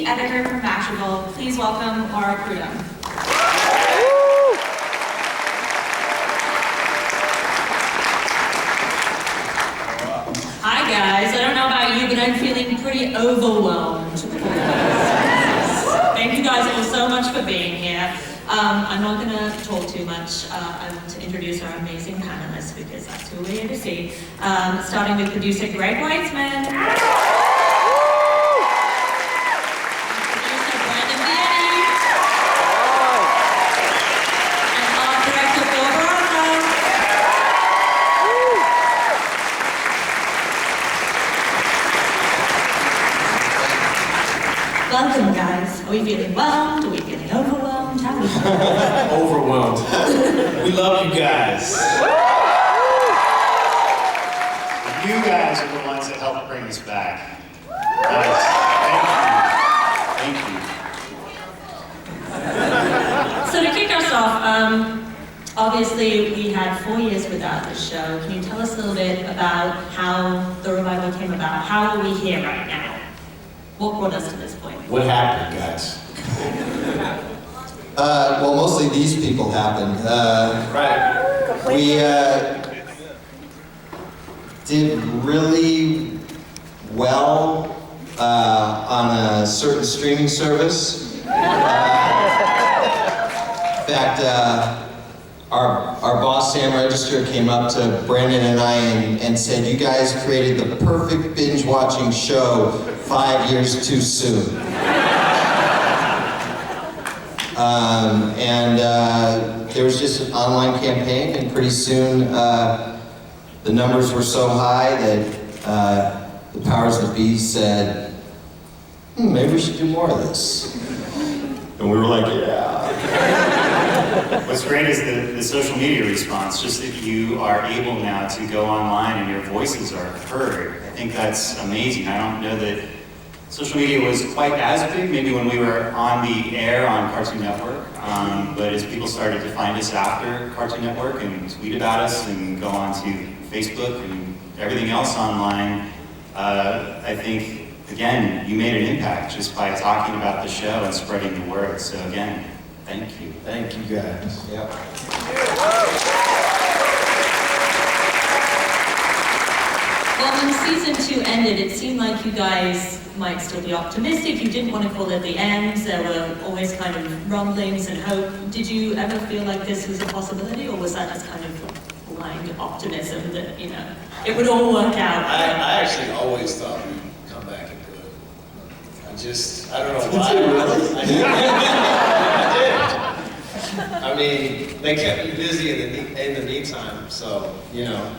the editor from Mashable. Please welcome Laura Prudhomme. Hi guys, I don't know about you, but I'm feeling pretty overwhelmed. Thank you guys all so much for being here. I'm not going to talk too much. I want to introduce our amazing panelists because that's who we're here to see. Starting with producer Greg Weitzman. Producer Brandon Vianney. And art director Bill Barrasso. Welcome, guys. Are we feeling whelmed? Are we feeling overwhelmed? How are we feeling? Overwhelmed. We love you guys. You guys are the ones that helped bring us back. Nice. Thank you. So to kick us off, obviously we had 4 years without this show. Can you tell us a little bit about how the revival came about? How are we here right now? What brought us to this point? What happened, guys? Well, mostly these people happened. Right. We did really well on a certain streaming service. In fact, our boss, Sam Register, came up to Brandon and I and said, "You guys created the perfect binge-watching show 5 years too soon." There was just an online campaign, and pretty soon the numbers were so high that the powers that be said, maybe we should do more of this. And we were like, yeah. What's great is the social media response, just that you are able now to go online and your voices are heard. I think that's amazing. I don't know that social media was quite as big, maybe when we were on the air on Cartoon Network, but as people started to find us after Cartoon Network and tweet about us and go on to Facebook and everything else online, I think, again, you made an impact just by talking about the show and spreading the word. So again, thank you. Thank you, guys. Yep. Well, when season 2 ended, it seemed like you guys might still be optimistic. You didn't want to call it the end. There were always kind of rumblings and hope. Did you ever feel like this was a possibility, or was that just kind of blind optimism that, you know, it would all work out? I actually always thought we'd come back and do it. I don't know why. I did. I mean, they kept me busy in the meantime, so, you know.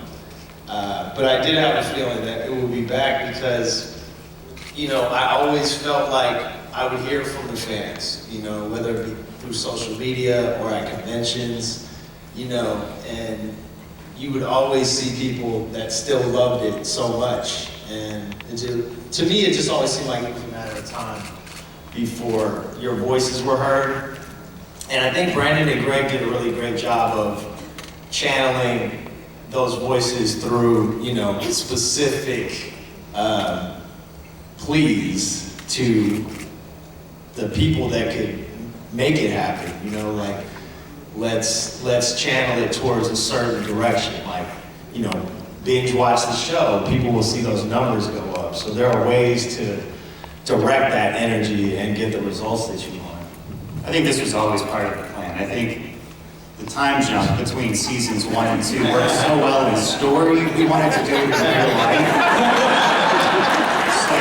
But I did have a feeling that it would be back because, you know, I always felt like I would hear from the fans, you know, whether it be through social media or at conventions, you know, and you would always see people that still loved it so much. And to me, it just always seemed like it was a matter of time before your voices were heard. And I think Brandon and Greg did a really great job of channeling those voices through, you know, specific pleas to the people that could make it happen, you know, like, let's channel it towards a certain direction, like, you know, binge watch the show, people will see those numbers go up. So there are ways to direct that energy and get the results that you want. I think this was always part of the plan. I think the time jump between seasons 1 and 2 worked so well in the story, we wanted to do it in real life. So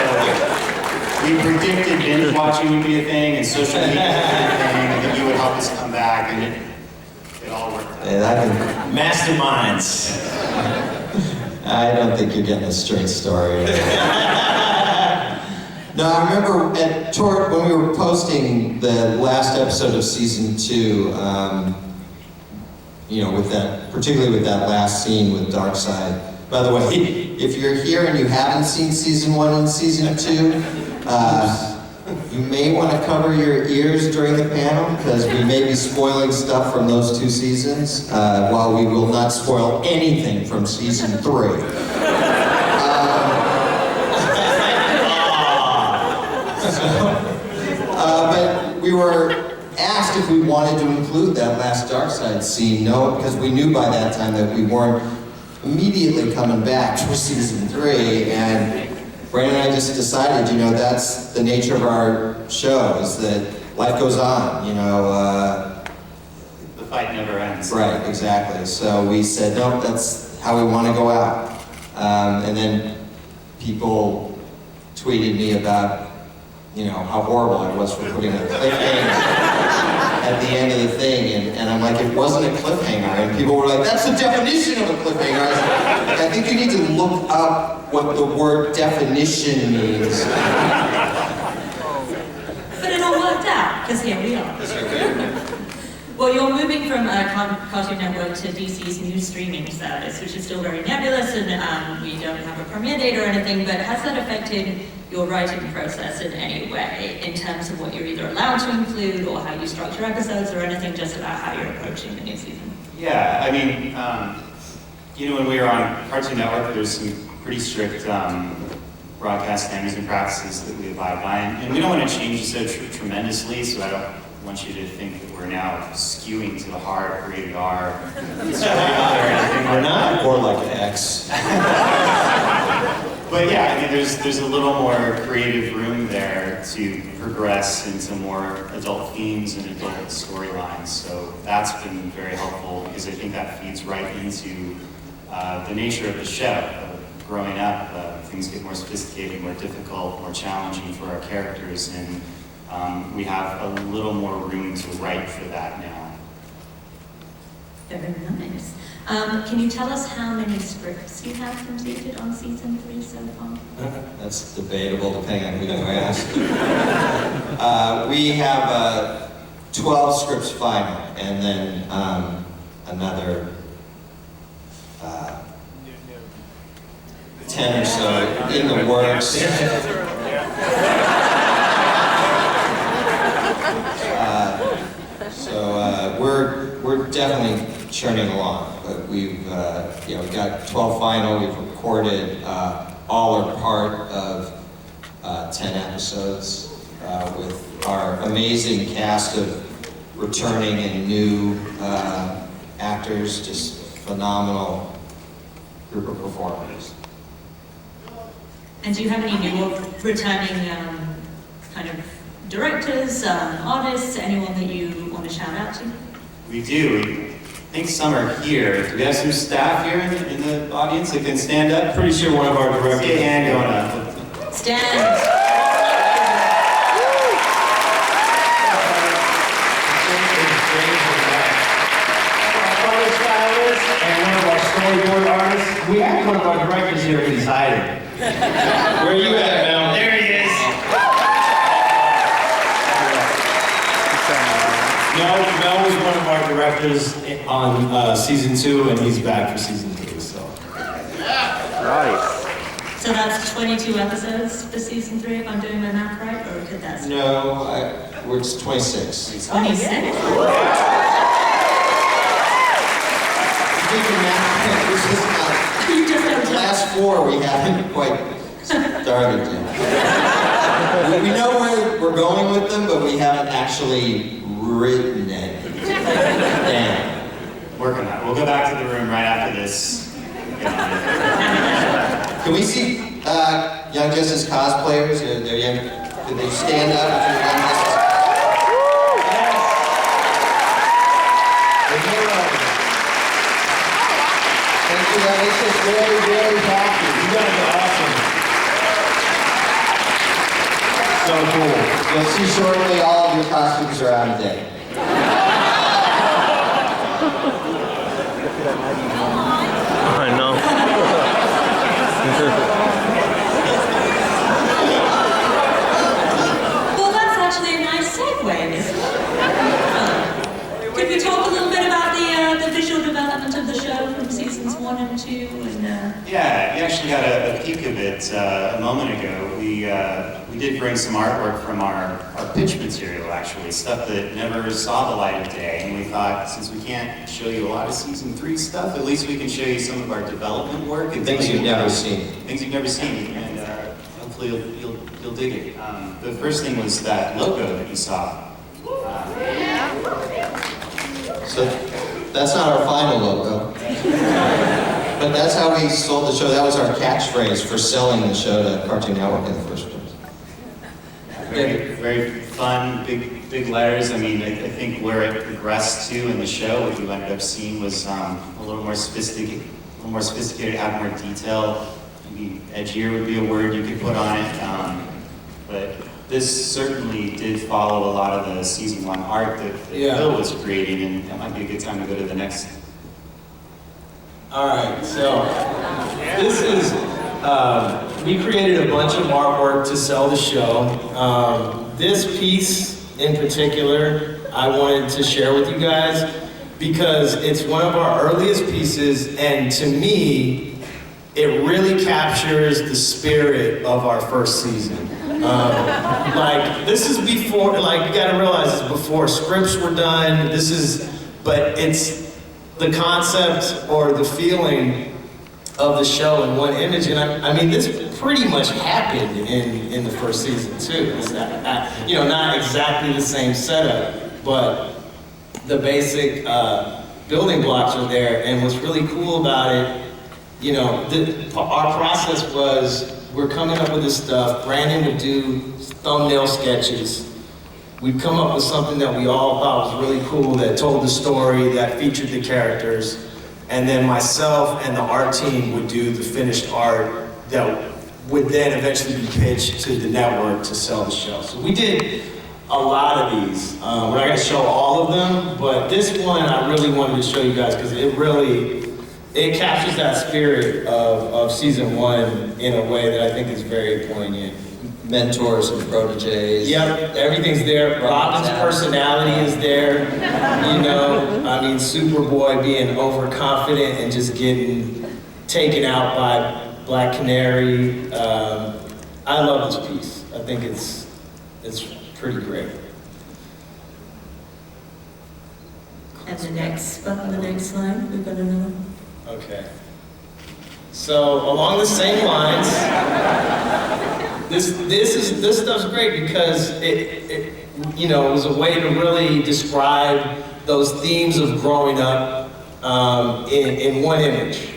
we predicted binge watching would be a thing and social media would be a thing, and that you would help us come back, and it all worked out. And Masterminds. I don't think you're getting a straight story. No, I remember when we were posting the last episode of season 2, you know, particularly with that last scene with Darkseid. By the way, if you're here and you haven't seen season 1 and season 2, you may want to cover your ears during the panel because we may be spoiling stuff from those 2 seasons, while we will not spoil anything from season 3. But we were asked if we wanted to include that last Dark Side scene. No, because we knew by that time that we weren't immediately coming back for season 3, and Brandon and I just decided, you know, that's the nature of our show, is that life goes on, you know. The fight never ends. Right, exactly. So we said, no, that's how we want to go out. And then people tweeted me about, you know, how horrible I was for putting a cliffhanger at the end of the thing, and I'm like, it wasn't a cliffhanger, and people were like, that's the definition of a cliffhanger. I was like, I think you need to look up what the word definition means. But it all worked out, because here we are. Well, you're moving from Cartoon Network to DC's new streaming service, which is still very nebulous, and we don't have a premiere date or anything, but has that affected your writing process in any way, in terms of what you're either allowed to include, or how you structure episodes, or anything just about how you're approaching the new season? Yeah, I mean, you know, when we were on Cartoon Network, there's some pretty strict broadcast standards and practices that we abide by, and we don't want to change the show tremendously, so I don't want you to think that we're now skewing to the hard rated R storyline or anything. We're not, or like an X. But yeah, I mean, there's a little more creative room there to progress into more adult themes and adult storylines. So that's been very helpful, because I think that feeds right into the nature of the show. Growing up, things get more sophisticated, more difficult, more challenging for our characters, and we have a little more room to write for that now. Very nice. Can you tell us how many scripts you have completed on season 3 so far? That's debatable, depending on who you ask. We have 12 scripts final, and then another 10 or so in the works. We're definitely churning along, but we've you know, got 12 final. We've recorded all or part of 10 episodes with our amazing cast of returning and new actors, just phenomenal group of performers. And do you have any new returning kind of directors, artists, anyone that you want to shout out to? We do. I think some are here. Do we have some staff here in the audience that can stand up? Pretty sure one of our directors. See a hand going up. Stand. And one of our storyboard artists. We have one of our directors here, he's hiding. Where are you at, Mel? There he is. No, Mel was one of our directors on season 2, and he's back for season 3, so. So that's 22 episodes for season 3, if I'm doing my math right, or could that? No, we're just 26. 26? You just have The to. last 4 we haven't quite started yet. We know where we're going with them, but we haven't actually written anything down. Work on that. We'll go back to the room right after this. Can we see Young Justice cosplayers? They're young. Could they stand up if you're Young Justice? The heroes. Thank you, that makes us very, very happy. You guys are awesome. So cool. You'll see shortly all of your costumes are out of date. I know. Well, that's actually a nice segue, isn't it? Could we talk a little bit about the visual development of the show from seasons 1 and 2? And Yeah, you actually got a peek of it a moment ago. We did bring some artwork from our pitch material, actually, stuff that never saw the light of day. And we thought, since we can't show you a lot of season 3 stuff, at least we can show you some of our development work and Things you've never seen. Things you've never seen, and hopefully you'll you'll dig it. The first thing was that logo that you saw. So that's not our final logo. But that's how we sold the show. That was our catchphrase for selling the show to Cartoon Network in the first place. Very, very fun, big letters. I mean, I think where it progressed to in the show, what you ended up seeing was a little more sophisticated, had more detail. Maybe edgier would be a word you could put on it. But this certainly did follow a lot of the season 1 art that Bill was creating, and that might be a good time to go to the next. All right, so this is, we created a bunch of artwork to sell the show. This piece in particular, I wanted to share with you guys because it's one of our earliest pieces, and to me, it really captures the spirit of our first season. Like, this is before, like, you gotta realize it's before scripts were done, but it's the concept or the feeling of the show in one image, and I mean, this pretty much happened in the first season too. It's not exactly the same setup, but the basic building blocks are there, and what's really cool about it, our process was, we're coming up with this stuff. Brandon would do thumbnail sketches. We'd come up with something that we all thought was really cool, that told the story, that featured the characters. And then myself and the art team would do the finished art that would then eventually be pitched to the network to sell the show. So we did a lot of these. We're not gonna show all of them, but this one I really wanted to show you guys because it captures that spirit of season 1 in a way that I think is very poignant. Mentors and proteges. Yep, everything's there. Robin's personality is there. I mean, Superboy being overconfident and just getting taken out by Black Canary. I love this piece. I think it's pretty great. And the next line, we've got another one. Okay. So along the same lines, this stuff's great because it was a way to really describe those themes of growing up in one image.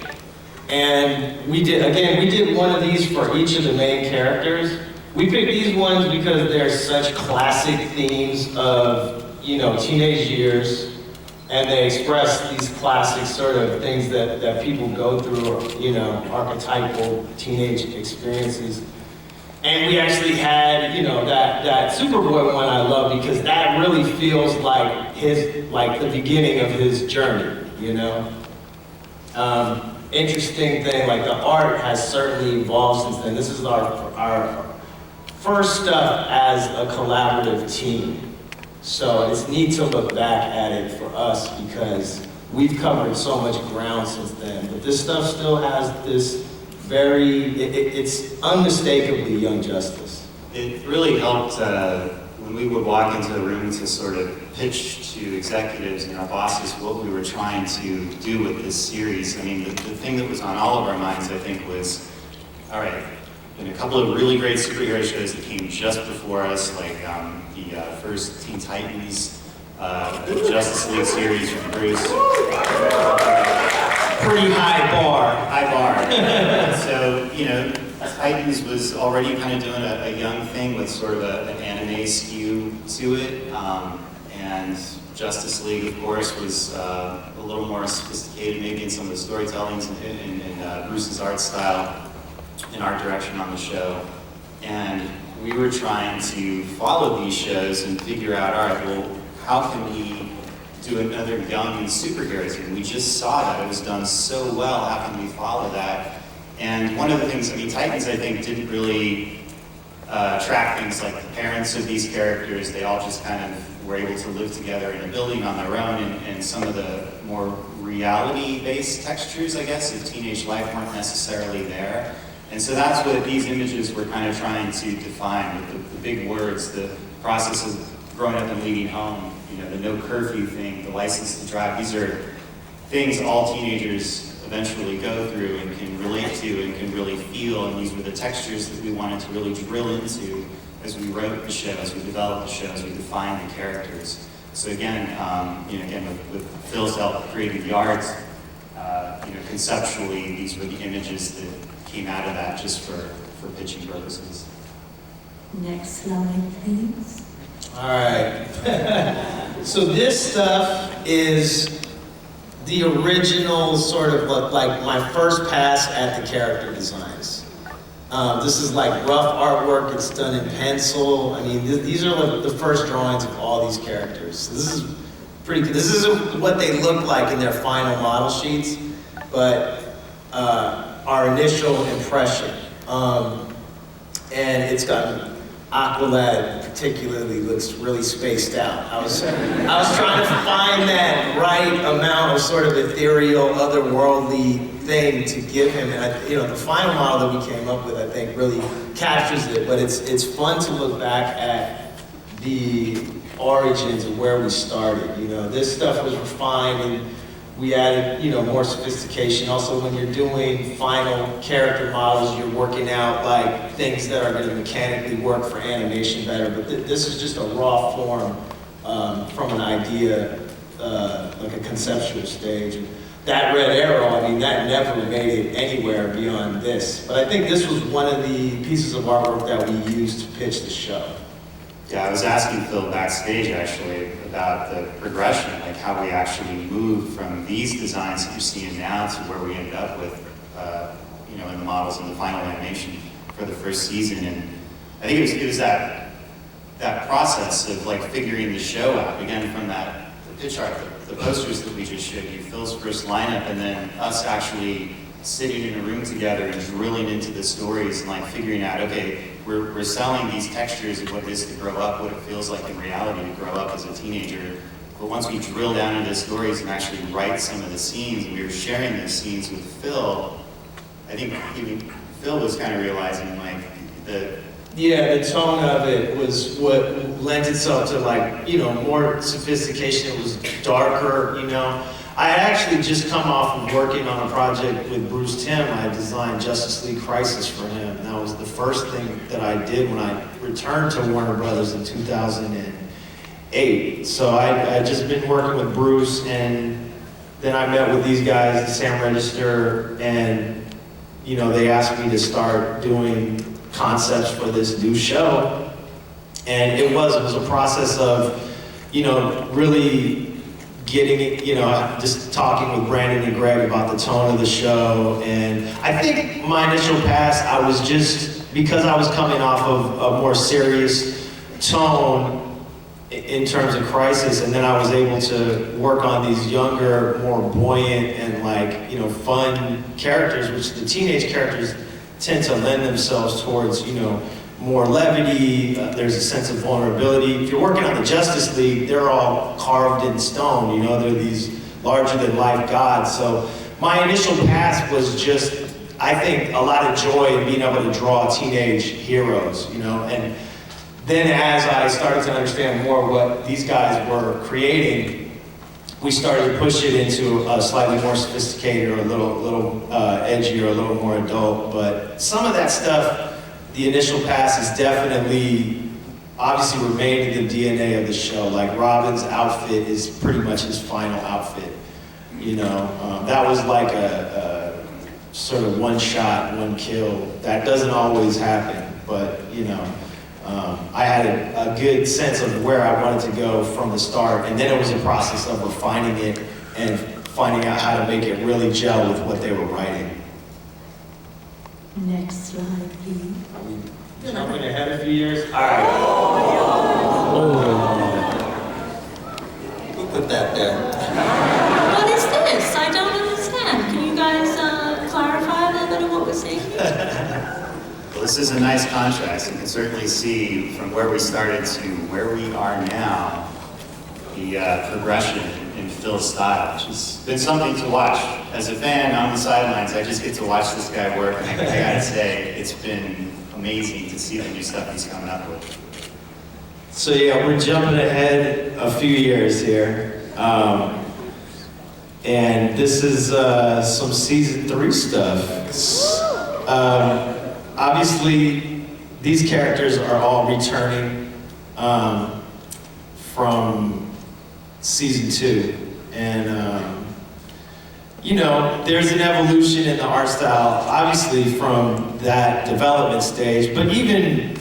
And we did one of these for each of the main characters. We picked these ones because they're such classic themes of teenage years. And they express these classic sort of things that people go through, archetypal teenage experiences. And we actually had, that Superboy one I love because that really feels like the beginning of his journey, Interesting thing, like the art has certainly evolved since then. This is our first stuff as a collaborative team. So it's neat to look back at it for us because we've covered so much ground since then. But this stuff still has this it's unmistakably Young Justice. It really helped when we would walk into the room to sort of pitch to executives and our bosses what we were trying to do with this series. I mean, the thing that was on all of our minds, I think, was, all right, in a couple of really great superhero shows that came just before us, like the first Teen Titans, the Justice League series from Bruce. Pretty high bar. High bar. So, Titans was already kind of doing a young thing with sort of an anime skew to it. And Justice League, of course, was a little more sophisticated, maybe in some of the storytellings and Bruce's art style and art direction on the show. And we were trying to follow these shows and figure out, all right, well, how can we do another young superhero team? We just saw that it was done so well. How can we follow that? And one of the things, Titans, I think, didn't really track things like the parents of these characters. They all just kind of were able to live together in a building on their own, and some of the more reality-based textures, I guess, of teenage life weren't necessarily there. And so that's what these images were kind of trying to define, with the big words, the process of growing up and leaving home, the no curfew thing, the license to drive. These are things all teenagers eventually go through and can relate to and can really feel, and these were the textures that we wanted to really drill into as we wrote the show, as we developed the show, as we defined the characters. So again, with Phil's help creating the art, conceptually, these were the images that came out of that just for pitching purposes. Next slide, please. All right. So this stuff is the original sort of like my first pass at the character designs. This is like rough artwork. It's done in pencil. I mean, these are like the first drawings of all these characters. This is pretty good. This isn't what they look like in their final model sheets, but our initial impression. And it's got Aqualad particularly looks really spaced out. I was trying to find that right amount of sort of ethereal, otherworldly thing to give him, and the final model that we came up with, I think, really captures it. But it's fun to look back at the origins of where we started. This stuff was refined and we added, more sophistication. Also, when you're doing final character models, you're working out like things that are going to mechanically work for animation better. But this is just a raw form from an idea, like a conceptual stage. And that red arrow, I mean, that never made it anywhere beyond this. But I think this was one of the pieces of artwork that we used to pitch the show. Yeah, I was asking Phil backstage actually about the progression, like how we actually moved from these designs that you're seeing now to where we ended up with, in the models in the final animation for the first season. And I think it was that process of like figuring the show out again from the pitch art, the posters that we just showed you, Phil's first lineup, and then us actually sitting in a room together and drilling into the stories and like figuring out, okay, we're selling these textures of what it is to grow up, what it feels like in reality to grow up as a teenager. But once we drill down into the stories and actually write some of the scenes, and we were sharing those scenes with Phil, I think even Phil was kind of realizing like the tone of it was what lent itself to like, more sophistication. It was darker, I had actually just come off of working on a project with Bruce Timm. I designed Justice League Crisis for him. And that was the first thing that I did when I returned to Warner Brothers in 2008. So I'd just been working with Bruce, and then I met with these guys, Sam Register, and they asked me to start doing concepts for this new show. And it was a process of, really getting it, just talking with Brandon and Greg about the tone of the show. And I think my initial pass, I was just, because I was coming off of a more serious tone in terms of Crisis, and then I was able to work on these younger, more buoyant and fun characters, which the teenage characters tend to lend themselves towards, more levity, there's a sense of vulnerability. If you're working on the Justice League, they're all carved in stone, they're these larger-than-life gods. So my initial pass was just, I think, a lot of joy in being able to draw teenage heroes, and then as I started to understand more what these guys were creating, we started to push it into a slightly more sophisticated or a little edgier, a little more adult. But some of that stuff, the initial pass is definitely, obviously remained in the DNA of the show. Like Robin's outfit is pretty much his final outfit. That was like a sort of one shot, one kill. That doesn't always happen, but I had a good sense of where I wanted to go from the start, and then it was a process of refining it and finding out how to make it really gel with what they were writing. Next slide, please. Jumping ahead a few years? All right. Who put that there? What is this? I don't understand. Can you guys clarify a little bit of what we're seeing here? Well, this is a nice contrast. You can certainly see from where we started to where we are now, the progression in Phil's style, which has been something to watch. As a fan on the sidelines, I just get to watch this guy work, and I gotta say, it's been amazing to see the new stuff he's coming up with. So yeah, we're jumping ahead a few years here. And this is some season 3 stuff. Obviously, these characters are all returning from season 2. And, you know, there's an evolution in the art style, obviously from that development stage, but even,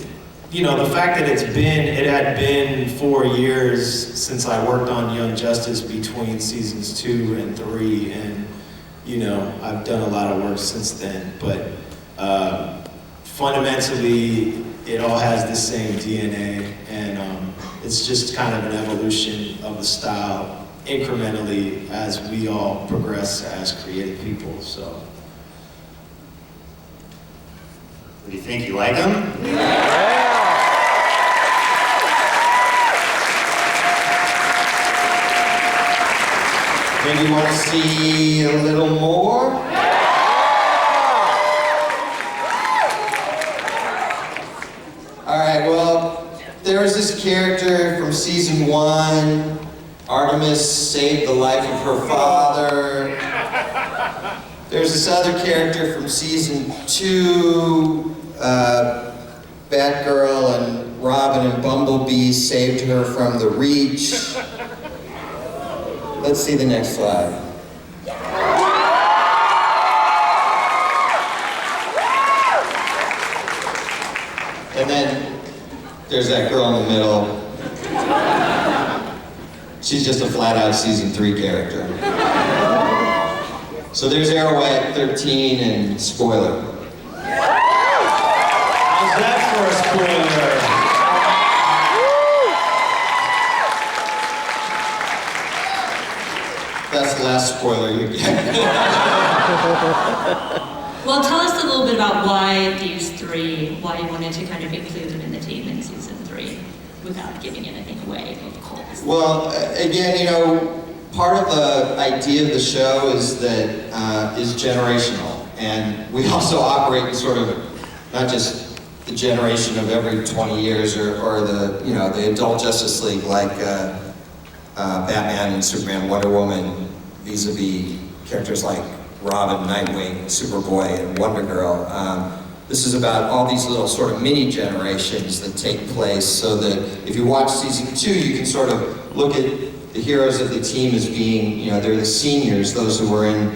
you know, the fact that it had been 4 years since I worked on Young Justice between seasons 2 and 3, and, you know, I've done a lot of work since then, but fundamentally, it all has the same DNA, and it's just kind of an evolution of the style incrementally as we all progress as creative people, so. What do you think? You like them? Maybe you want to see a little more? All right, well, there was this character from season 1. Artemis saved the life of her father. There's this other character from season 2. Batgirl and Robin and Bumblebee saved her from the Reach. Let's see the next slide. And then there's that girl in the middle. She's just a flat-out season 3 character. So there's Arrowhead 13 and spoiler. How's that for a spoiler? That's the last spoiler you get. Well, tell us a little bit about why these 3, why you wanted to kind of include them in the team in season 3, without giving anything away, of course. Well, again, you know, part of the idea of the show is that is generational, and we also operate in sort of not just the generation of every 20 years or the, you know, the adult Justice League like Batman and Superman, Wonder Woman, vis-a-vis characters like Robin, Nightwing, Superboy, and Wonder Girl. This is about all these little sort of mini generations that take place, so that if you watch season 2, you can sort of look at the heroes of the team as being, you know, they're the seniors, those who were in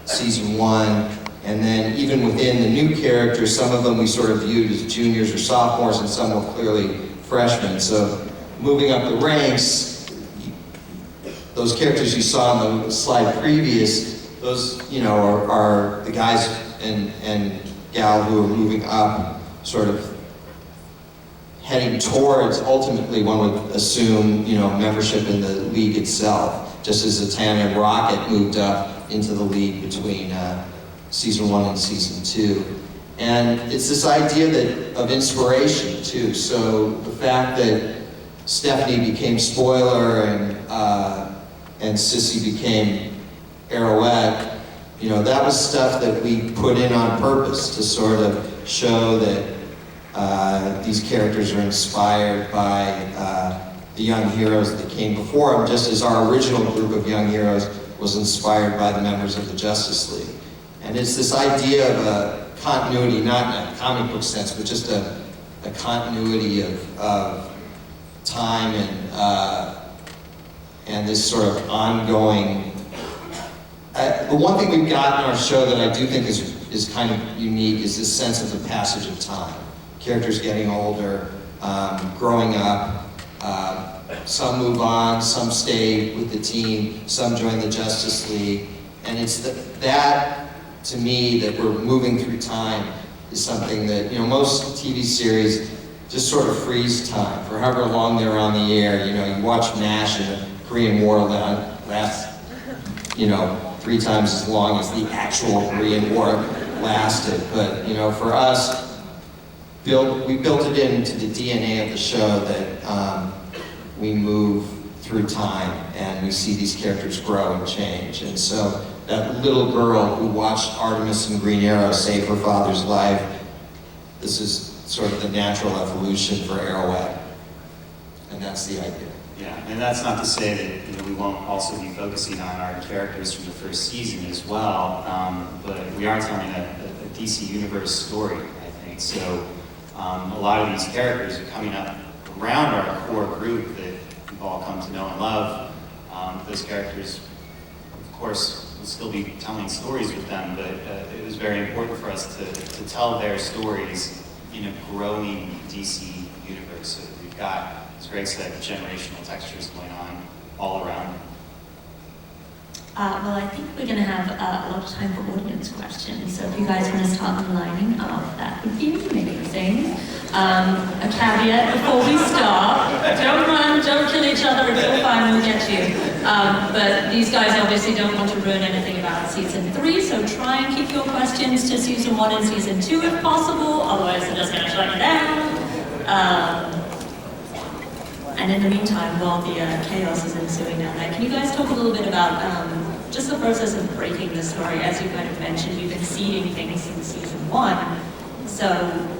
season 1, and then even within the new characters, some of them we sort of viewed as juniors or sophomores, and some were clearly freshmen. So moving up the ranks, those characters you saw on the slide previous, those, you know, are the guys and gal who are moving up, sort of heading towards, ultimately one would assume, you know, membership in the league itself, just as Zatanna and Rocket moved up into the league between season 1 and season 2. And it's this idea of inspiration too. So the fact that Stephanie became Spoiler and Sissy became Arrowette, you know, that was stuff that we put in on purpose to sort of show that these characters are inspired by the young heroes that came before them, just as our original group of young heroes was inspired by the members of the Justice League. And it's this idea of a continuity, not in a comic book sense, but just a continuity of time and this sort of ongoing. The one thing we've got in our show that I do think is kind of unique is this sense of the passage of time. Characters getting older, growing up. Some move on, some stay with the team, some join the Justice League. And it's that, to me, that we're moving through time is something that, you know, most TV series just sort of freeze time for however long they're on the air. You know, you watch MASH and the Korean War lasts, you know, 3 times as long as the actual Korean War lasted. But, you know, for us, we built it into the DNA of the show that we move through time and we see these characters grow and change. And so that little girl who watched Artemis and Green Arrow save her father's life, this is sort of the natural evolution for Arrowhead. And that's the idea. Yeah, and that's not to say that we won't also be focusing on our characters from the first season as well, but we are telling a DC Universe story, I think. So a lot of these characters are coming up around our core group that we've all come to know and love. Those characters, of course, we'll still be telling stories with them, but it was very important for us to tell their stories in a growing DC universe. So that we've got, as Greg said, generational textures going on all around. Well, I think we're going to have a lot of time for audience questions, so if you guys want to start lining up, that would be amazing. A caveat before we start, don't run, don't kill each other, it's all fine, we'll get you. But these guys obviously don't want to ruin anything about season 3, so try and keep your questions to season 1 and season 2 if possible, otherwise they're just going to shut you down. And in the meantime, while the chaos is ensuing down there, can you guys talk a little bit about just the process of breaking the story? As you kind of mentioned, you've been seeding things since season 1. So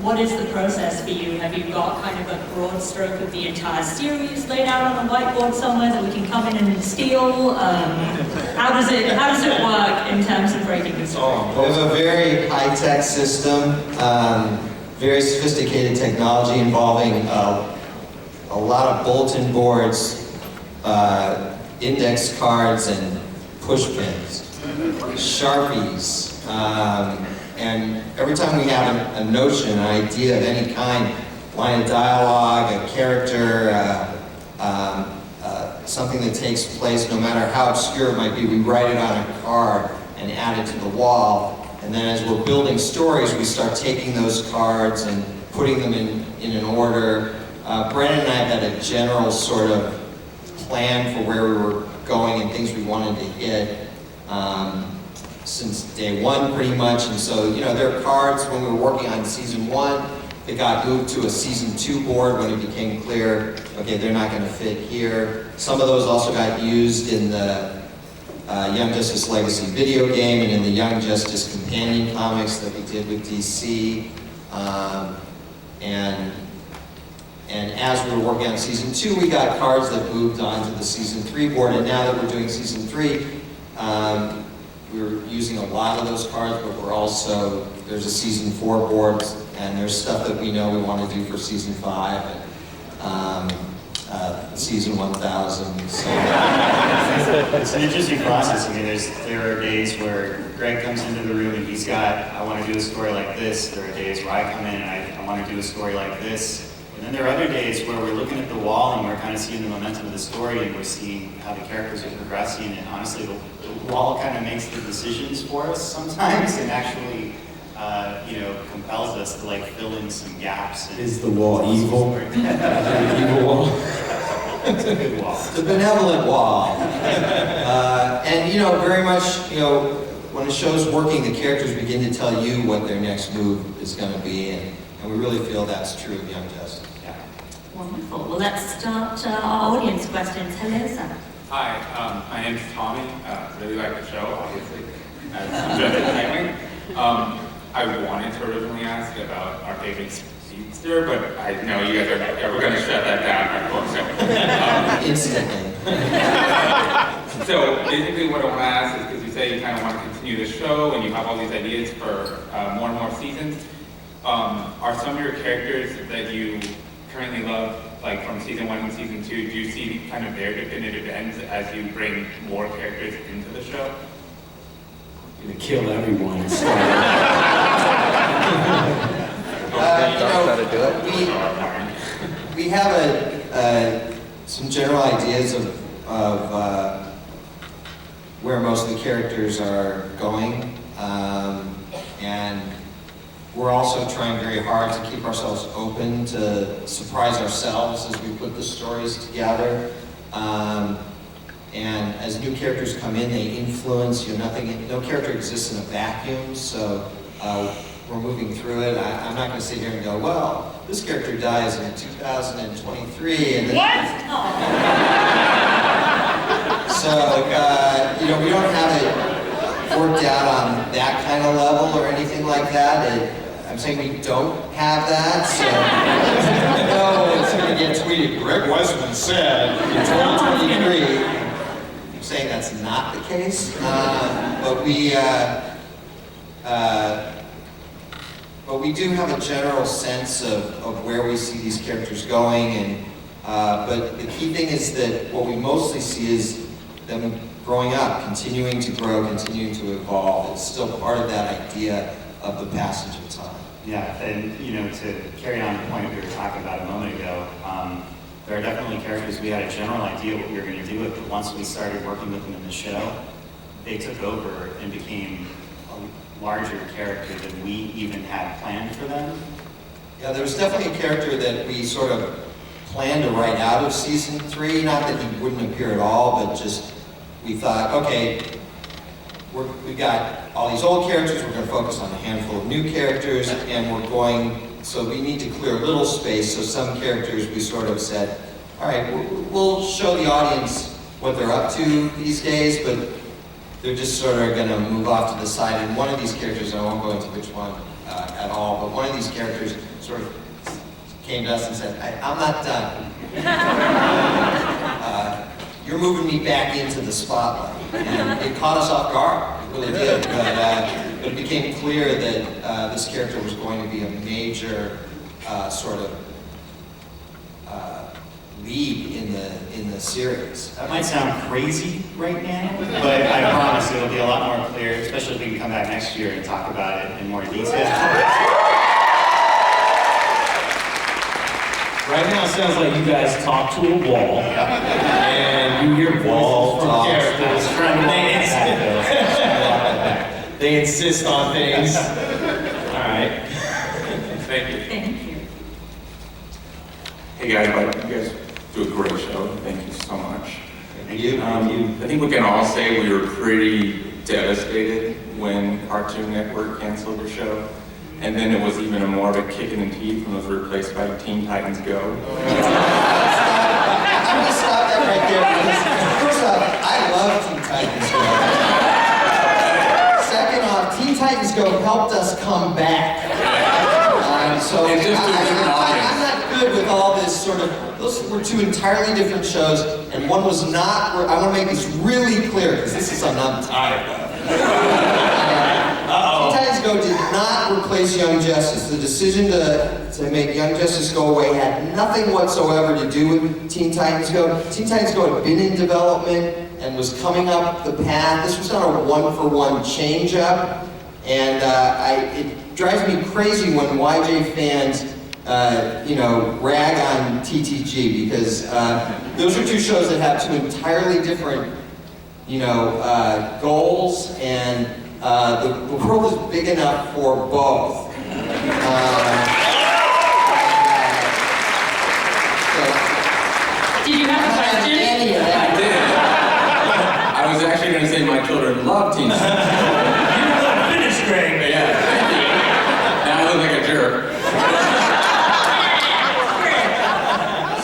what is the process for you? Have you got kind of a broad stroke of the entire series laid out on a whiteboard somewhere that we can come in and steal? How does it work in terms of breaking the story? We have a very high-tech system, very sophisticated technology involving a lot of bulletin boards, index cards, and push pins, Sharpies, and every time we have a notion, an idea of any kind, line of dialogue, a character, something that takes place, no matter how obscure it might be, we write it on a card and add it to the wall. And then as we're building stories, we start taking those cards and putting them in an order. Brandon and I have had a general sort of plan for where we were going and things we wanted to hit since day 1 pretty much. And so, there are cards when we were working on season 1 that got moved to a season 2 board when it became clear, okay, they're not going to fit here. Some of those also got used in the Young Justice Legacy video game and in the Young Justice companion comics that we did with DC. And as we were working on season 2, we got cards that moved on to the season 3 board. And now that we're doing season 3, we're using a lot of those cards, but there's a season 4 board, and there's stuff that we know we want to do for season 5 and season 1000. So. It's an interesting process. I mean, there are days where Greg comes into the room and he's got, I want to do a story like this. There are days where I come in and I want to do a story like this. And then there are other days where we're looking at the wall and we're kind of seeing the momentum of the story and we're seeing how the characters are progressing. And honestly, the wall kind of makes the decisions for us sometimes and actually, compels us to fill in some gaps. Is the wall evil? Is it an evil wall? It's a good wall. It's a benevolent wall. And very much, when a show's working, the characters begin to tell you what their next move is going to be, and we really feel that's true of Young Justice. Yeah. Wonderful. Well, let's start our audience questions. Hello, sir. Hi, my name's Tommy. Really like the show, obviously. I'm just entertaining. I wanted to originally ask about our favorite speedster, but I know you guys are going to shut that down. Instantly. So basically what I want to ask is, because you say you kind of want to continue the show and you have all these ideas for more and more seasons, are some of your characters that you currently love, like from season 1 and season 2, do you see kind of their definitive ends as you bring more characters into the show? I'm gonna kill everyone. We have some general ideas of where most of the characters are going, and we're also trying very hard to keep ourselves open to surprise ourselves as we put the stories together. And as new characters come in, they influence. No character exists in a vacuum, so we're moving through it. I'm not going to sit here and go, well, this character dies in 2023. And What? So, we don't have it worked out on that kind of level or anything like that. I'm saying we don't have that, so no, it's going to get tweeted. Greg Weisman said in 2023. I'm saying that's not the case, but we do have a general sense of where we see these characters going, and but the key thing is that what we mostly see is them growing up, continuing to grow, continuing to evolve. It's still part of that idea of the passage of time. Yeah, and to carry on the point we were talking about a moment ago, there are definitely characters we had a general idea what we were going to do with, but once we started working with them in the show, they took over and became a larger character than we even had planned for them. Yeah, there was definitely a character that we sort of planned to write out of season 3. Not that he wouldn't appear at all, but just we thought, okay, we've got all these old characters, we're going to focus on a handful of new characters, and so we need to clear a little space. So some characters we sort of said, all right, we'll show the audience what they're up to these days, but they're just sort of going to move off to the side. And one of these characters, I won't go into which one at all, but one of these characters sort of came to us and said, I'm not done. You're moving me back into the spotlight. And it caught us off guard, it really did. But it became clear that this character was going to be a major sort of lead in the series. That might sound crazy right now, but I promise it'll be a lot more clear, especially if we can come back next year and talk about it in more detail. Right now, it sounds like you guys talk to a wall, and you hear voices from characters. They insist on things. All right. Thank you. Thank you. Hey guys, you guys do a great show. Thank you so much. Thank you. I think we can all say we were pretty devastated when Cartoon Network canceled the show. And then it was even more of a kick in the teeth when it was replaced by Teen Titans Go. I'm going to stop that right there because, first off, I love Teen Titans Go. Second off, Teen Titans Go helped us come back. So It's just a different audience. I'm not good with all this sort of, those were two entirely different shows, and one was not, I want to make this really clear because this is something I'm tired of. Teen Titans Go did not replace Young Justice. The decision to make Young Justice go away had nothing whatsoever to do with Teen Titans Go. Teen Titans Go had been in development and was coming up the path. This was not a one-for-one change-up. And it drives me crazy when YJ fans, rag on TTG because those are two shows that have two entirely different, goals, and the world is big enough for both. Did you have a question? I did. I was actually going to say my children love Teen Titans. Finish, Greg. Yeah, thank you. Now I look like a jerk.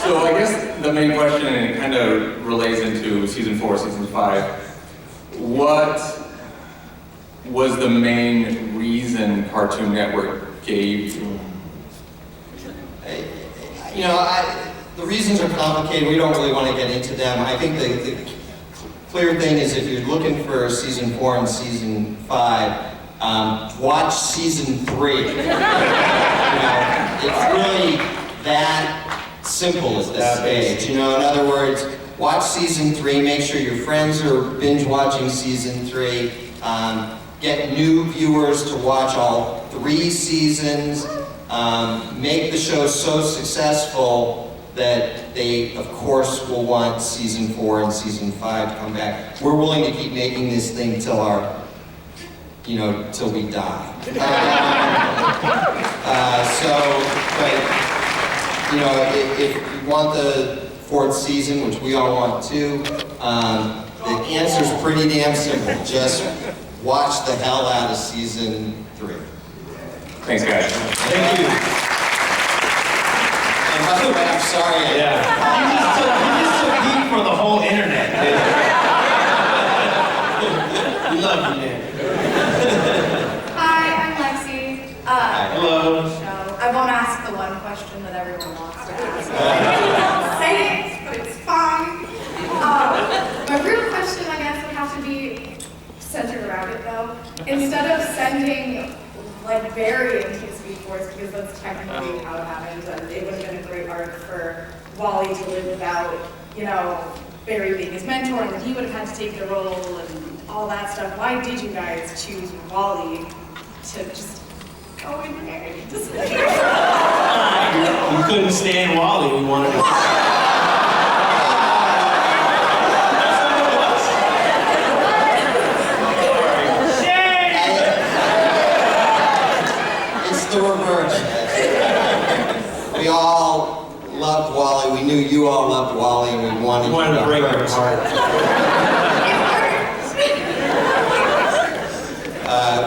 So I guess the main question, and it kind of relates into season 4, season 5, what was the main reason Cartoon Network gave you? The reasons are complicated. We don't really want to get into them. I think the clear thing is if you're looking for season 4 and season 5, watch season 3. It's really that simple at this stage. In other words, watch season 3. Make sure your friends are binge watching season 3. Get new viewers to watch all 3 seasons. Make the show so successful that they, of course, will want season 4 and season 5 to come back. We're willing to keep making this thing till till we die. If you want the 4th season, which we all want too, the answer's pretty damn simple. Just watch the hell out of season 3. Thanks, guys. Thank you. And by the way, I'm sorry. Yeah. You just took heat for the whole internet. We love you, man. Hi, I'm Lexi. Hello. show. I won't ask the one question that everyone wants to ask. Say it, but it's fine. My real question, I guess, would have to be centered around it, though. Instead of sending, like, Barry into Speed Force, because that's technically how it happened, and it would have been a great arc for Wally to live without, you know, Barry being his mentor, and then he would have had to take the role and all that stuff. Why did you guys choose Wally to just go in there? Just We couldn't stand Wally. We wanted to. It's the reverse. We all loved Wally. We knew you all loved Wally, and we wanted to break her heart.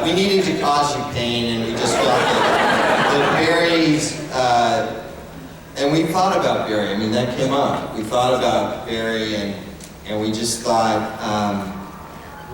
We needed to cause you pain, and we just felt that Barry's, and we thought about Barry. I mean, that came up. We thought about Barry, and we just thought,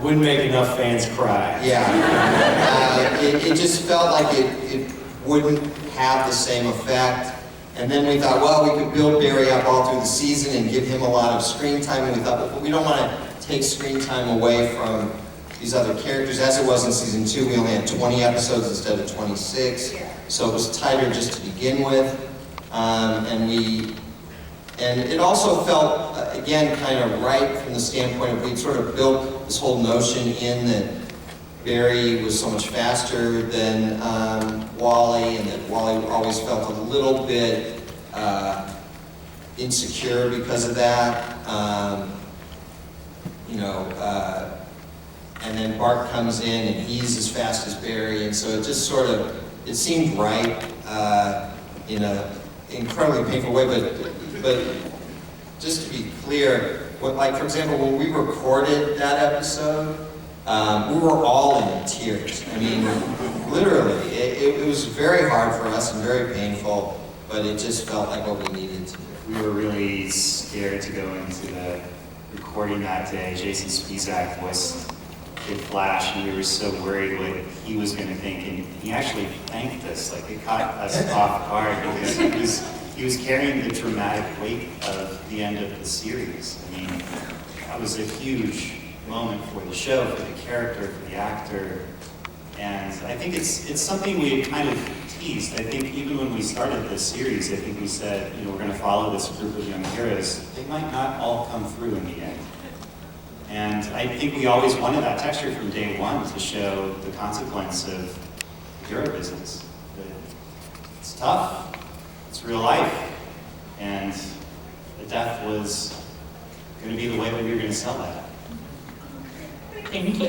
Wouldn't make enough fans cry. yeah, it just felt like it wouldn't have the same effect. And then we thought, well, we could build Barry up all through the season and give him a lot of screen time, and we thought, but we don't want to take screen time away from these other characters. As it was in season 2, we only had 20 episodes instead of 26, so it was tighter just to begin with. And it also felt, again, kind of right from the standpoint of we'd sort of built this whole notion in that Barry was so much faster than Wally, and that Wally always felt a little bit insecure because of that. And then Bart comes in and he's as fast as Barry, and so it just sort of, it seemed right in an incredibly painful way, but just to be clear, like for example, when we recorded that episode, we were all in tears. I mean, literally, it was very hard for us and very painful, but it just felt like what we needed to do. We were really scared to go into the recording that day. Jason Spisak voiced Kid Flash, and we were so worried what he was going to think, and he actually thanked us. Like, it caught us off guard because he was carrying the dramatic weight of the end of the series. I mean, that was a huge moment for the show, for the character, for the actor, and I think it's something we had kind of teased. I think even when we started this series, I think we said, you know, we're going to follow this group of young heroes. They might not all come through in the end. And I think we always wanted that texture from day one to show the consequence of the hero business. It's tough, it's real life, and the death was going to be the way that we were going to sell that. Thank you.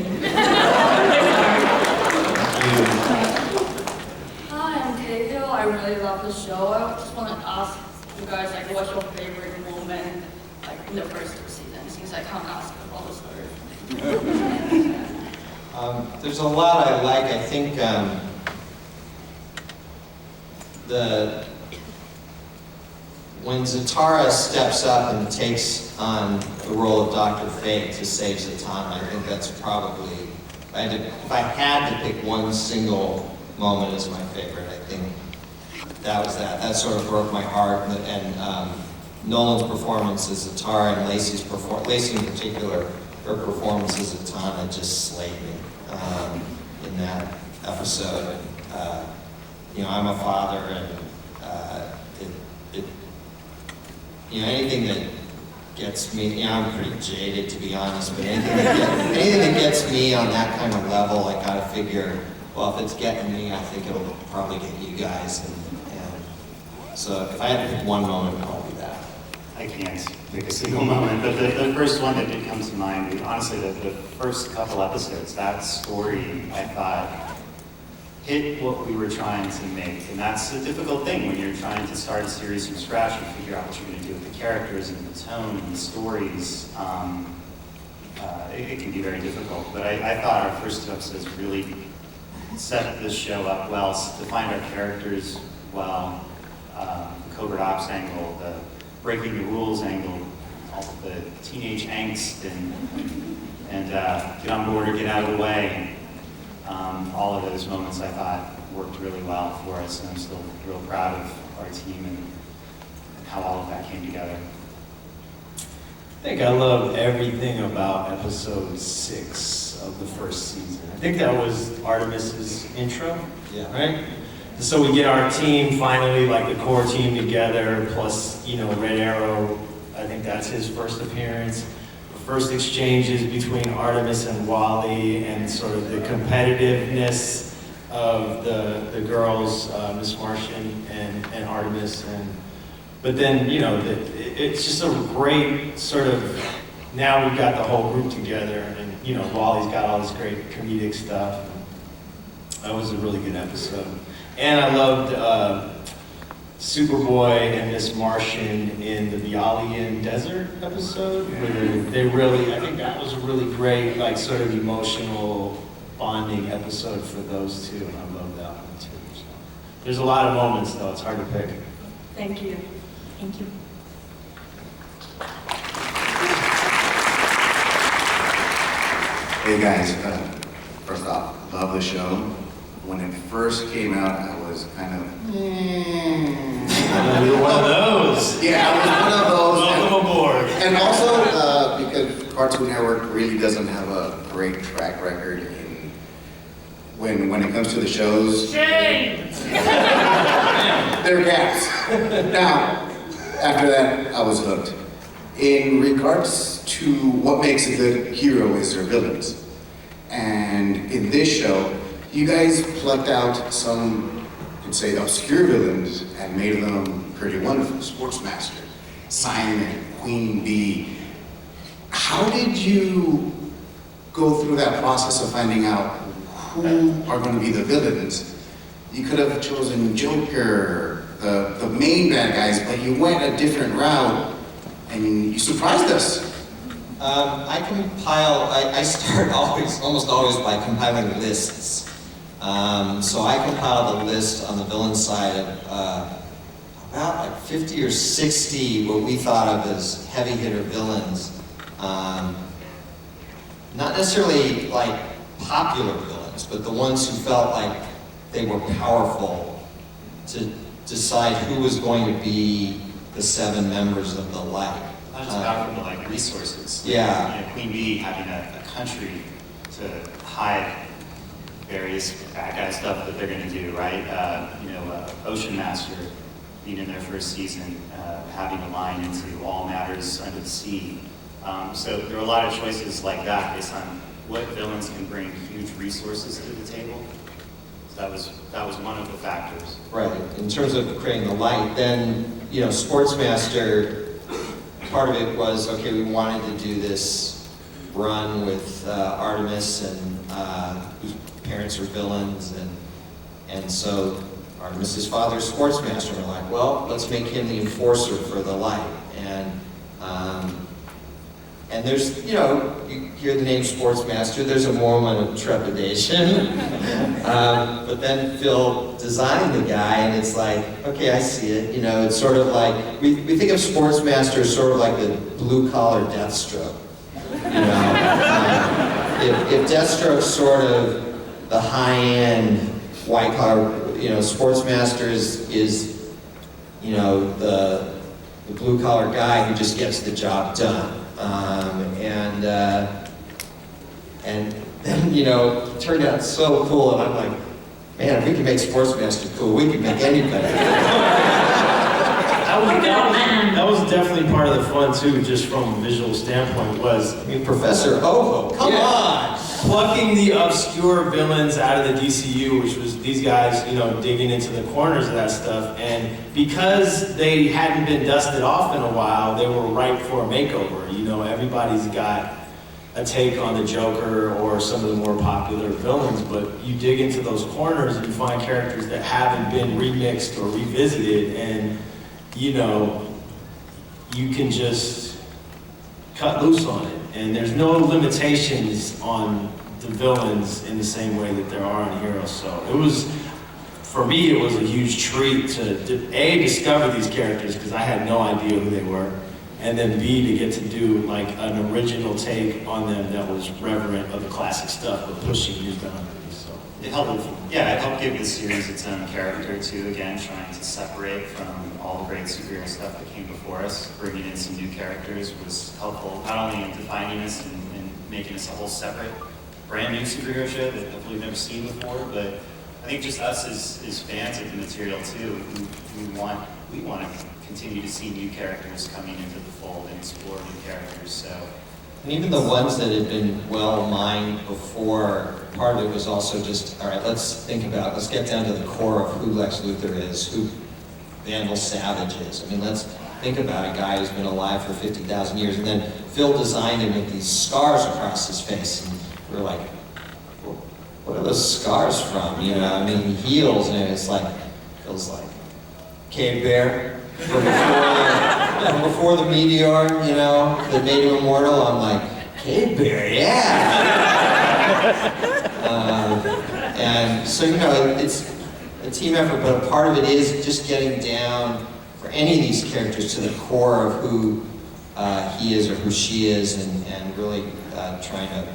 Hi, I'm Cahill. I really love the show. I just want to ask you guys, like, what's your favorite moment, like, in the first 2 seasons? Since I can't ask all the stories. There's a lot I like. I think when Zatara steps up and takes on the role of Dr. Fate to save Zatanna, I think that's probably, if I had to pick one single moment as my favorite, I think that was that. That sort of broke my heart, and Nolan's performance as Zatara and Lacey in particular, her performance as Zatanna just slayed me in that episode. I'm a father, and anything that gets me, I'm pretty jaded to be honest, but anything that gets me on that kind of level, I gotta figure, well, if it's getting me, I think it'll probably get you guys. And so if I had to pick one moment, I'll do that. I can't pick a single moment, but the first one that did come to mind, honestly, the first couple episodes, that story, I thought, hit what we were trying to make. And that's a difficult thing when you're trying to start a series from scratch and figure out what you're going to do with the characters and the tone and the stories. It can be very difficult. But I thought our first 2 episodes really set this show up well, defined our characters well, the covert ops angle, the breaking the rules angle, all of the teenage angst and get on board or get out of the way. All of those moments I thought worked really well for us, and I'm still real proud of our team and how all of that came together. I think I love everything about episode 6 of the first season. I think that was Artemis's intro, Yeah. right? So we get our team finally, like the core team together, plus, Red Arrow, I think that's his first appearance. The first exchanges between Artemis and Wally and sort of the competitiveness of the girls, Miss Martian and Artemis. But then, it's just a great sort of, now we've got the whole group together and, Wally's got all this great comedic stuff. That was a really good episode. And I loved Superboy and Miss Martian in the Bialyan Desert episode, where they really, I think that was a really great, like, sort of emotional bonding episode for those two, and I love that one too. So, there's a lot of moments, though, it's hard to pick. Thank you. Thank you. Hey guys, first off, love the show. When it first came out, I was kind of, You were one of those. yeah, I was one of those. Welcome aboard. And also, because Cartoon Network really doesn't have a great track record in when it comes to the shows. Shame! There are gaps. Now, after that, I was hooked. In regards to what makes a good hero is their villains. And in this show, you guys plucked out some, you could say, obscure villains and made them pretty wonderful. Sportsmaster, Simon, Queen Bee. How did you go through that process of finding out who are going to be the villains? You could have chosen Joker, the main bad guys, but you went a different route and you surprised us. I start almost always by compiling lists. So I compiled a list on the villain side of about like 50 or 60 what we thought of as heavy hitter villains. Not necessarily like popular villains, but the ones who felt like they were powerful to decide who was going to be the 7 members of the Light. Not just powerful, but like resources. Yeah. Queen Bee having a country to hide various bad guy stuff that they're going to do, right? Ocean Master being in their first season, having a line into all matters under the sea. So there are a lot of choices like that based on what villains can bring huge resources to the table. So that was one of the factors. Right, in terms of creating the Light, then, Sportsmaster, part of it was, okay, we wanted to do this run with Artemis and whose parents were villains, and so Artemis's father's Sportsmaster. We're like, well, let's make him the enforcer for the Light. And there's, you hear the name Sportsmaster, there's a moment of trepidation. But then Phil designed the guy, and it's like, okay, I see it. It's sort of like, we think of Sportsmaster as sort of like the blue-collar Deathstroke. If Deathstroke's sort of the high-end, white-collar, Sportsmaster is the blue-collar guy who just gets the job done. And then, it turned out so cool, and I'm like, man, if we can make Sportsmaster cool, we can make anybody. That was definitely part of the fun too, just from a visual standpoint, Professor Ovo, come on! Plucking the obscure villains out of the DCU, which was these guys, digging into the corners of that stuff, and because they hadn't been dusted off in a while, they were ripe for a makeover. Everybody's got a take on the Joker or some of the more popular villains, but you dig into those corners and you find characters that haven't been remixed or revisited, and you can just cut loose on it. And there's no limitations on the villains in the same way that there are on Heroes. So for me, it was a huge treat to A, discover these characters, because I had no idea who they were, and then B, to get to do like an original take on them that was reverent of the classic stuff, but pushing new boundaries. So it helped give the series its own character too. Again, trying to separate from all the great superhero stuff that came before us. Bringing in some new characters was helpful, not only in defining us and making us a whole separate, brand new superhero show that hopefully we've never seen before, but I think just us as fans of the material too, we want to continue to see new characters coming into the fold and explore new characters. So. And even the ones that had been well mined before, part of it was also just, all right, let's get down to the core of who Lex Luthor is, who Vandal Savage is. I mean, let's think about a guy who's been alive for 50,000 years, and then Phil designed him with these scars across his face, and we're like, what are those scars from? You know, I mean, he heals, and it's like, feels like Cave Bear from before the meteor, you know, that made him immortal. I'm like, Cave Bear, yeah. And so, you know, it's a team effort, but a part of it is just getting down for any of these characters to the core of who he is or who she is, and really trying to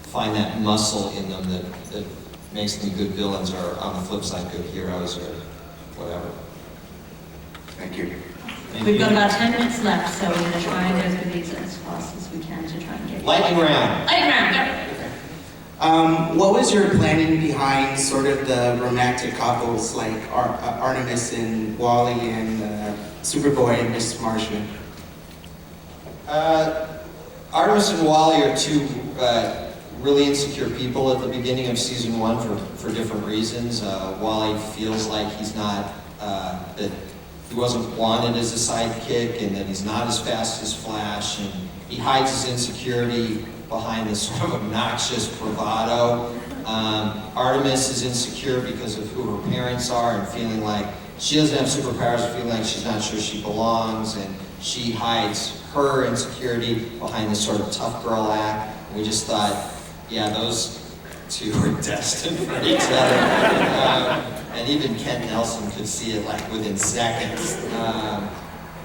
find that muscle in them that makes them good villains, or on the flip side, good heroes, or whatever. Thank you. We've got about 10 minutes left, so we're going to try and go through these as fast as we can to try and get... Lightning round. Lightning round, go. What was your planning behind sort of the romantic couples like Artemis and Wally and Superboy and Miss Martian? Artemis and Wally are two really insecure people at the beginning of season 1 for different reasons. Wally feels like he's not, that he wasn't wanted as a sidekick, and that he's not as fast as Flash, and he hides his insecurity behind this sort of obnoxious bravado. Artemis is insecure because of who her parents are, and feeling like she doesn't have superpowers, feeling like she's not sure she belongs, and she hides her insecurity behind this sort of tough girl act. And we just thought, yeah, those two were destined for each other. And even Ken Nelson could see it like within seconds.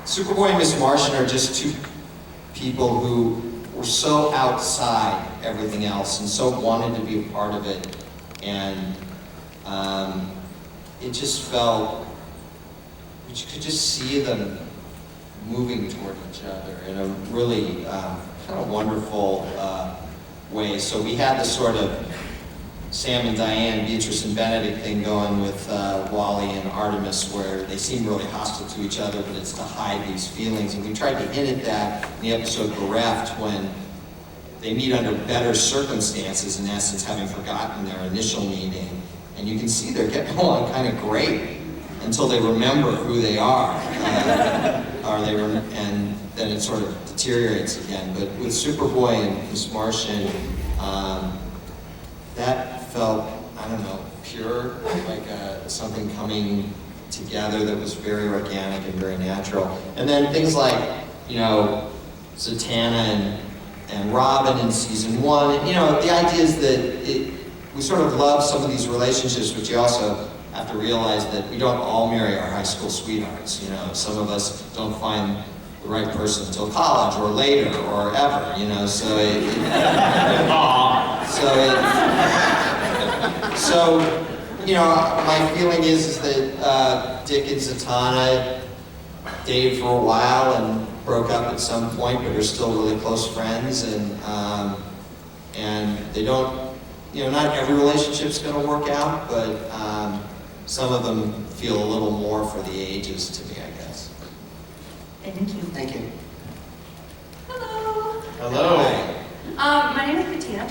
Superboy and Miss Martian are just two people who were so outside everything else and so wanted to be a part of it. And it just felt, you could just see them moving toward each other in a really kind of wonderful way. So we had this sort of Sam and Diane, Beatrice and Benedict thing going with Wally and Artemis, where they seem really hostile to each other, but it's to hide these feelings. And we tried to hint at that in the episode Bereft, when they meet under better circumstances, in essence, having forgotten their initial meeting. And you can see they're getting along kind of great until they remember who they are. And then it sort of deteriorates again. But with Superboy and Miss Martian, that felt, I don't know, pure, like something coming together that was very organic and very natural. And then things like, you know, Zatanna and Robin in season 1. You know, the idea is that we sort of love some of these relationships, but you also have to realize that we don't all marry our high school sweethearts. You know, some of us don't find the right person until college or later or ever. You know, so so you know, my feeling is that Dick and Zatanna dated for a while and broke up at some point, but are still really close friends, and they don't, you know, not every relationship's going to work out, but some of them feel a little more for the ages to me, I guess. Thank you. Thank you. Hello. Hello. My name is Bettina.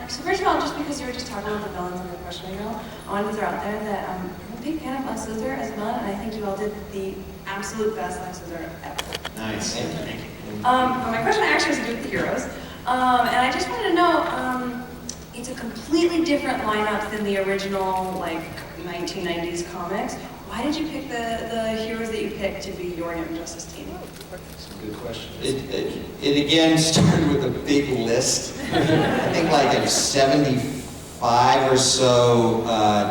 So first of all, just because you were just talking about the villains of the Question Girl, I wanted to throw out there that I'm a big fan of Lex Luthor as a villain, and I think you all did the absolute best Lex Luthor ever. Nice. Thank you. But my question actually has to do with the heroes. And I just wanted to know, it's a completely different lineup than the original, like, 1990s comics. Why did you pick the heroes that you picked to be your Young Justice team? That's a good question. It again started with a big list. I think like 75 or so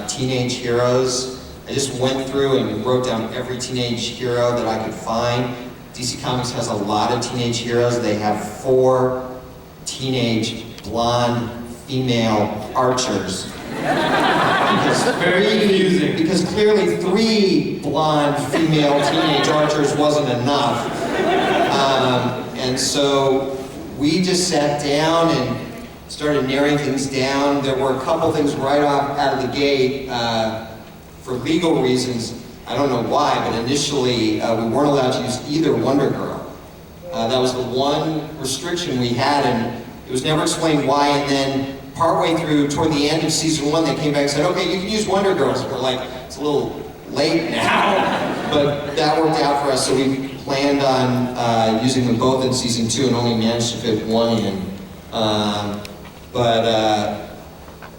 teenage heroes. I just went through and wrote down every teenage hero that I could find. DC Comics has a lot of teenage heroes. They have 4 teenage blonde female archers Very confusing. Because clearly 3 blonde female teenage archers wasn't enough. And so we just sat down and started narrowing things down. There were a couple things right off out of the gate for legal reasons. I don't know why, but initially we weren't allowed to use either Wonder Girl. That was the one restriction we had, and it was never explained why. And then partway through, toward the end of season 1, they came back and said, okay, you can use Wonder Girls. We're like, it's a little late now, but that worked out for us. So we planned on using them both in season 2 and only managed to fit 1 in.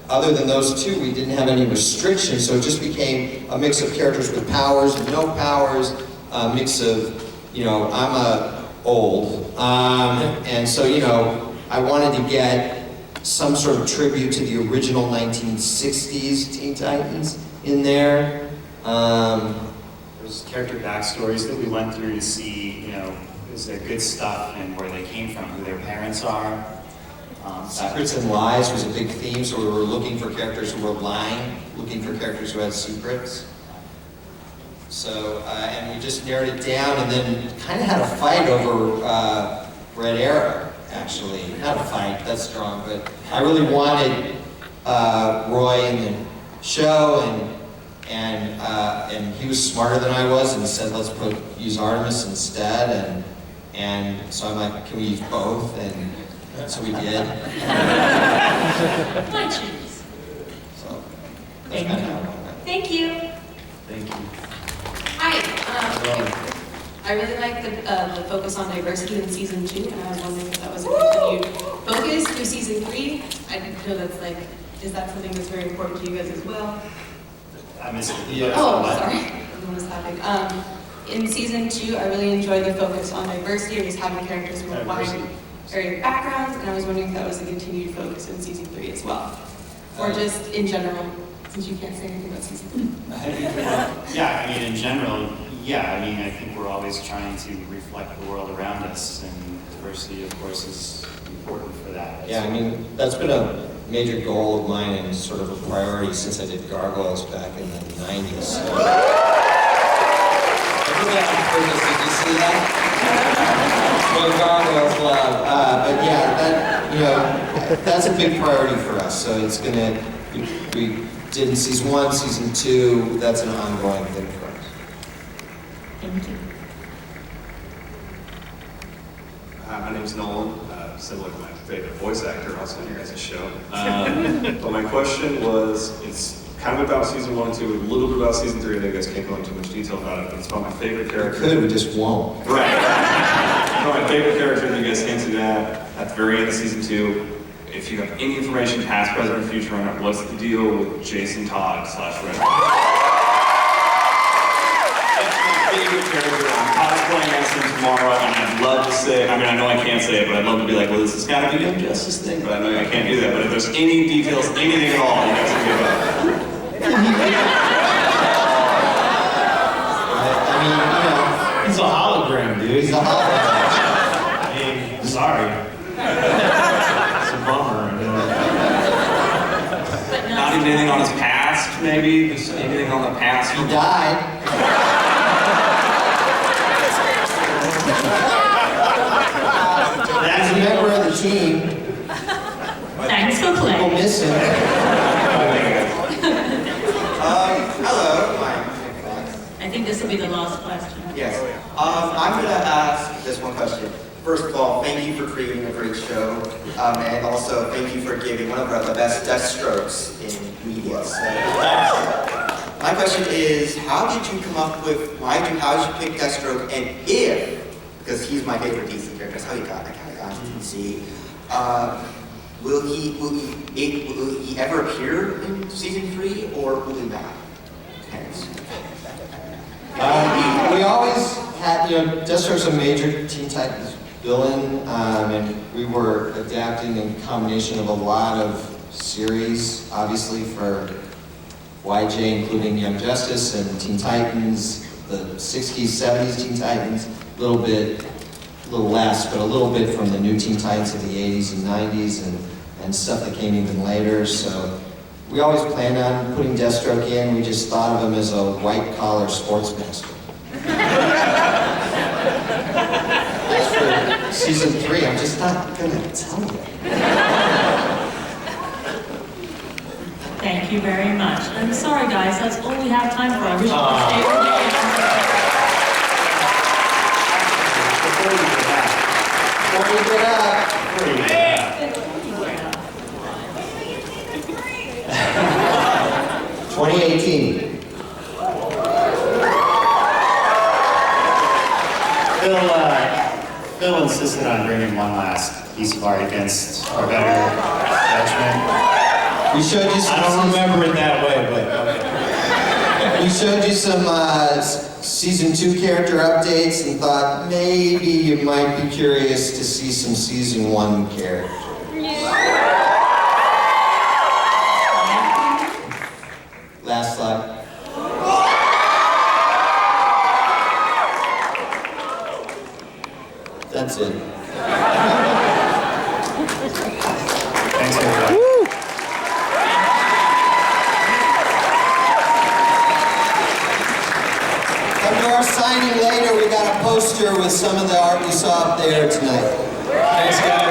Other than those 2, we didn't have any restrictions, so it just became a mix of characters with powers and no powers, a mix of, I'm old, and so, I wanted to get some sort of tribute to the original 1960s Teen Titans in there. There's character backstories that we went through to see, is there good stuff and where they came from, who their parents are. Secrets and lies was a big theme, so we were looking for characters who were lying, looking for characters who had secrets. So, and we just narrowed it down and then kind of had a fight over Red Arrow, actually. Not a fight, that's strong, but I really wanted Roy in the show, and he was smarter than I was and said, let's use Artemis instead, and so I'm like, can we use both? And so we did. My choose. So, Thank you. Thank you. Thank you. Hi. I really like the focus on diversity in season 2, and I was wondering if that was a continued focus through season 3. I know that's is that something that's very important to you guys as well? I missed it. Oh, sorry. Everyone was laughing. In season 2, I really enjoyed the focus on diversity, or just having characters from a wide area of backgrounds, and I was wondering if that was a continued focus in season 3 as well, or just in general, since you can't say anything about season 3. Yeah, I mean, in general, I think we're always trying to reflect the world around us, and diversity, of course, is important for that. Yeah, I mean, that's been a major goal of mine and sort of a priority since I did Gargoyles back in the 90s. So. I did that on purpose, did you see that? Well, Gargoyles love. But yeah, that's a big priority for us. So it's gonna, we did in season 1, season 2, that's an ongoing thing for us. Thank you. My name's Nolan, similar to my favorite voice actor, also on your guys' show. But my question was, it's kind of about season 1 and 2, a little bit about season 3, I know you guys can't go into too much detail about it, but it's about my favorite character. We could, we just won't. Right. My favorite character, and you guys hinted at the very end of season 2. If you have any information, past, present, or future on it, what's the deal with Jason Todd / Red? Favorite character. I'm cosplaying as him tomorrow, and I'd love to say, I know I can't say it, but I'd love to be like, well, this has got to be Young Justice thing, but I know I can't do that. But if there's any details, anything at all, you guys can give up. He's a hologram, dude. He's a hologram. Sorry. It's a bummer. Not even anything on his past, maybe? Just anything on the past? He died. He's a member of the team. Thanks for playing. People miss him. Hello. I think this will be the last question. Yes. I'm going to ask this one question. First of all, thank you for creating a great show, and also thank you for giving one of the best Deathstrokes in media. So, my question is, how did you come up with, how did you pick Deathstroke, and if, because he's my favorite DC character, that's how he got into DC, will he ever appear in season 3, or will he not? Thanks. We always had, Deathstroke's a major Teen Titans villain, and we were adapting a combination of a lot of series, obviously for YJ, including Young Justice and Teen Titans, the 60s, 70s Teen Titans, a little less, but a little bit from the new Teen Titans of the 80s and 90s, and stuff that came even later. So we always planned on putting Deathstroke in. We just thought of him as a white-collar sportsmaster. As for season 3, I'm just not gonna tell you. Thank you very much. I'm sorry, guys, that's all we have time for. I wish you could stay for the Before you get up, 2018. Phil insisted on bringing one last piece of art against our better judgment. We showed you some. I don't remember it that way, but okay. We showed you some season 2 character updates and thought maybe you might be curious to see some season 1 characters. Last slide. That's it. Thanks, everybody. Come to our signing later. We got a poster with some of the art we saw up there tonight. Thanks, guys.